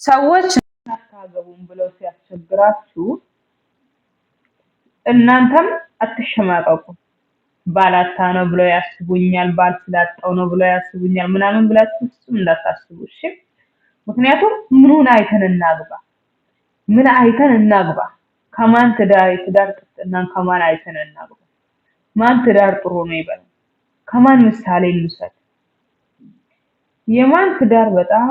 ሰዎች አታገቡም ብለው ሲያስቸግራችሁ እናንተም አትሸማቀቁ። ባላታ ነው ብለው ያስቡኛል፣ ባል ስላጣው ነው ብለው ያስቡኛል ምናምን ብላችሁ ፍጹም እንዳታስቡ እሺ። ምክንያቱም ምኑን አይተን እናግባ? ምን አይተን እናግባ? ከማን ትዳር ጥፍጥናን ከማን አይተን እናግባ? ማን ትዳር ጥሩ ነው ይበል? ከማን ምሳሌ እንውሰድ? የማን ትዳር በጣም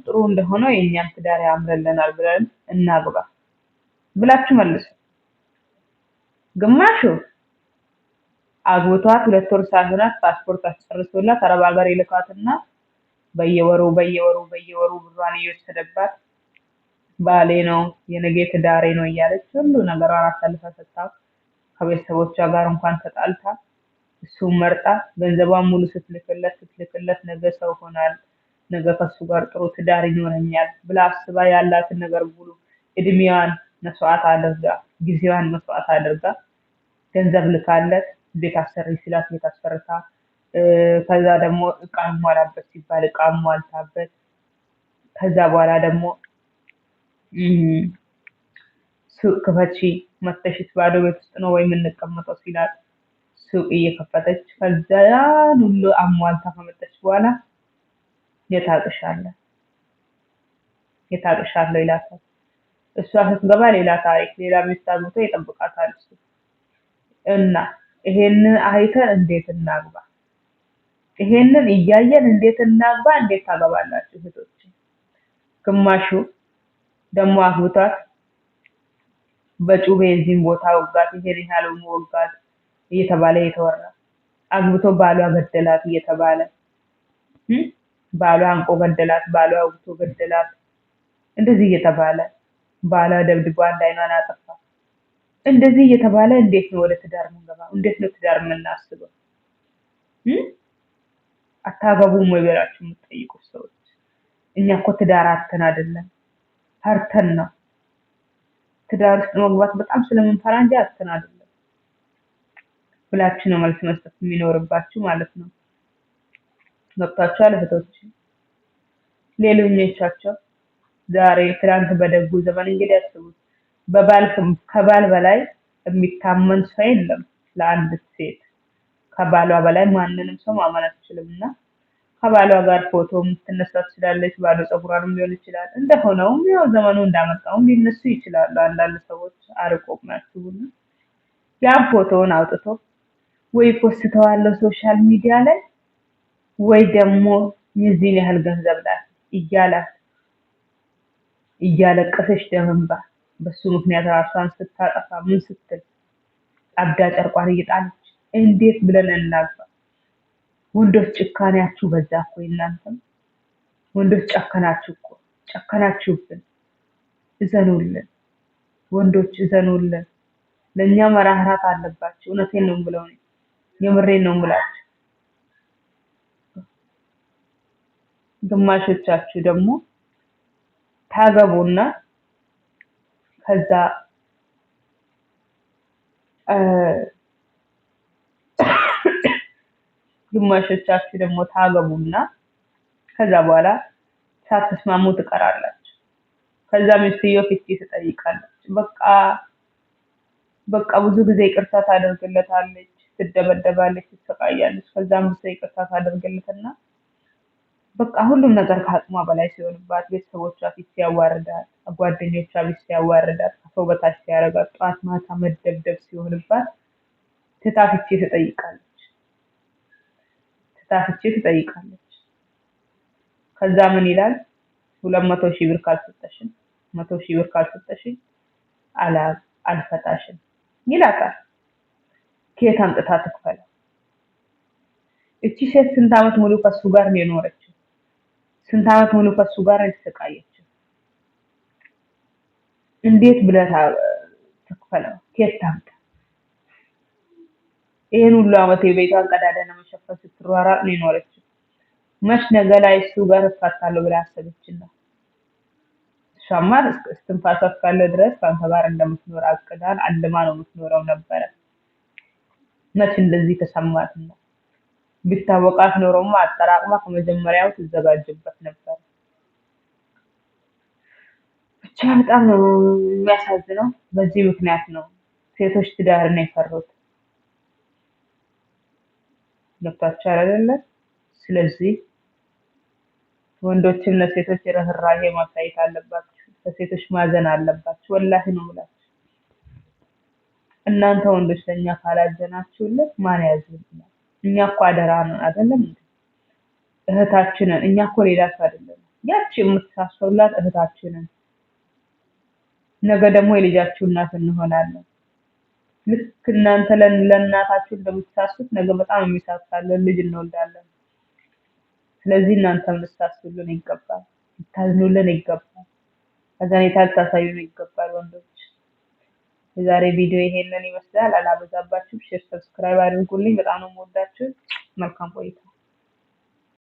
ጥሩ እንደሆነ የኛን ትዳር ያምርልናል ብለን እናግባ ብላችሁ መልሱ። ግማሹ አግብቷት 2 ወር ሳይሆናት ፓስፖርት አስጨርሶላት አረብ ሀገር ይልካትና በየወሩ ብሯን እየወሰደባት ባሌ ነው የነገ ትዳሬ ነው እያለች ሁሉ ነገሯን አሳልፋ ሰጥታ ከቤተሰቦቿ ጋር እንኳን ተጣልታ እሱን መርጣ ገንዘቧን ሙሉ ስትልክለት ነገ ሰው ሆናል፣ ነገ ከሱ ጋር ጥሩ ትዳር ይኖረኛል ብላ አስባ ያላትን ነገር ሙሉ እድሜዋን መስዋዕት አድርጋ ጊዜዋን መስዋዕት አድርጋ ገንዘብ ልካለት ቤት አሰሪ ሲላት ቤት አሰርታ ከዛ ደግሞ እቃ ሟላበት ሲባል እቃ ሟልታበት ከዛ በኋላ ደግሞ ሱቅ ክፈቺ መተሽት ባዶ ቤት ውስጥ ነው ወይ የምንቀመጠው ሲላት ሱቅ እየከፈተች ከዛ ሁሉ አሟልታ ከመጣች በኋላ የታቅሻለሁ ይላታል። እሷ ስትገባ ሌላ ታሪክ ሌላ ሚስት አግብቶ ይጠብቃታል እሱ እና ይሄንን አይተን እንዴት እናግባ? ይሄንን እያየን እንዴት እናግባ? እንዴት ታገባላችሁ እህቶች? ግማሹ ደግሞ አግብቷት በጩቤ እዚህም ቦታ ወጋት ይሄን ያህል ወጋት እየተባለ የተወራ አግብቶ ባሏ ገደላት እየተባለ ባሏ አንቆ ገደላት፣ ባሏ ወግቶ ገደላት እንደዚህ እየተባለ ባሏ ደብድቦ አንድ አይኗን አጠፋ እንደዚህ እየተባለ እንዴት ነው ወደ ትዳር የምንገባው? እንዴት ነው ትዳር የምናስበው? አታገቡም ወይ ብላችሁ የምትጠይቁ ሰዎች እኛ እኮ ትዳር አተን አይደለም ፈርተን ነው። ትዳር ውስጥ መግባት በጣም ስለምንፈራ እንጂ አተን አይደለም ብላችሁ ነው መልስ መስጠት የሚኖርባችሁ ማለት ነው። ገብታችኋል እህቶች? ሌሎኞቻቸው ዛሬ ትናንት በደጉ ዘመን እንግዲህ ያስቡት ከባል በላይ የሚታመን ሰው የለም ለአንድ ሴት ከባሏ በላይ ማንንም ሰው ማመን አትችልምና ከባሏ ጋር ፎቶ ትነሳ ትችላለች፣ ባዶ ፀጉሯንም ሊሆን ይችላል። እንደሆነውም ያው ዘመኑ እንዳመጣውም ሊነሱ ይችላሉ። አንዳንድ ሰዎች አርቆ የሚያስቡና ያን ፎቶውን አውጥቶ ወይ ፖስተዋለሁ ሶሻል ሚዲያ ላይ ወይ ደግሞ የዚህን ያህል ገንዘብ ላይ እያለቀሰች ደምንባ በሱ ምክንያት ራሷን ስታጠፋ ምን ስትል አብዳ ጨርቋን እየጣለች እንዴት ብለን እናግባ? ወንዶች ጭካኔያችሁ በዛ እኮ እናንተም ወንዶች ጨከናችሁብን። እዘኑልን ወንዶች እዘኑልን። ለኛ መራራት አለባችሁ። እውነቴን ነው ብለው ነው የምሬን ነው ብላችሁ ግማሾቻችሁ ደግሞ ታገቡና ከዛ ግማሾቻችሁ ደግሞ ታገቡና ከዛ በኋላ ሳትስማሙ ትቀራላችሁ። ከዛ ሚስትየው ፍቺ ትጠይቃለች። በቃ ብዙ ጊዜ ይቅርታ ታደርግለታለች፣ ትደበደባለች፣ ትሰቃያለች። ከዛም ብዙ ይቅርታ ታደርግለትና በቃ ሁሉም ነገር ከአቅሟ በላይ ሲሆንባት ቤተሰቦቿ ፊት ሲያዋርዳት፣ ጓደኞቿ ፊት ሲያዋርዳት፣ ከሰው በታች ሲያረጋት፣ ጠዋት ማታ መደብደብ ሲሆንባት ፍቺ ትጠይቃለች። ከዛ ምን ይላል? 200,000 ብር ካልሰጠሽኝ 100,000 ብር ካልሰጠሽኝ አልፈታሽም ይላታል። ከየት አምጥታ ትክፈለው? እቺ ሴት ስንት ዓመት ሙሉ ከሱ ጋር ነው የኖረችው? ስንት ዓመት ሙሉ ከሱ ጋር ተሰቃየችው? እንዴት ብለህ ትክፈለው? ከየት ታምጣ? ይሄን ሁሉ ዓመት የቤቷን ቀዳዳ ለመሸፈን ስትሯሯጥ ነው የኖረችው። መች ነገ ላይ እሱ ጋር እፋታለሁ ብላ አሰበችና እሷማ እስትንፋሷ እስካለ ድረስ ከአንተ ጋር እንደምትኖር አቅዳን አልማ ነው የምትኖረው ነበረ። መች እንደዚህ ተሰማትና ቢታወቃት ኖሮማ አጠራቅማ ከመጀመሪያው ትዘጋጅበት ነበር። ብቻ በጣም ነው የሚያሳዝነው። በዚህ ምክንያት ነው ሴቶች ትዳርን የፈሩት። ገብቷችኋል አይደለ? ስለዚህ ወንዶችም ለሴቶች ርህራሄ ማሳየት አለባችሁ። ለሴቶች ማዘን አለባችሁ። ወላሂ ነው የምላችሁ። እናንተ ወንዶች ለኛ ካላዘናችሁልን ማን ያዝንልናል? እኛ እኮ አደራ ነን አይደለም እንዴ? እህታችንን እኛ እኮ ሌላ ሰው አይደለም። ያቺ የምትሳሰውላት እህታችንን ነገ ደግሞ የልጃችሁ እናት እንሆናለን። ልክ እናንተ ለእናታችሁ እንደምትሳሱት ነገ በጣም የሚሳሳለን ልጅ እንወልዳለን። ስለዚህ እናንተም ልታስቡልን ይገባል፣ ልታዝኑልን ይገባል፣ ሀዘኔታ ልታሳዩን ይገባል ወንዶች። የዛሬ ቪዲዮ ይሄንን ይመስላል። አላበዛባችሁም። ሼር፣ ሰብስክራይብ አድርጉልኝ። በጣም ነው የምወዳችሁ። መልካም ቆይታ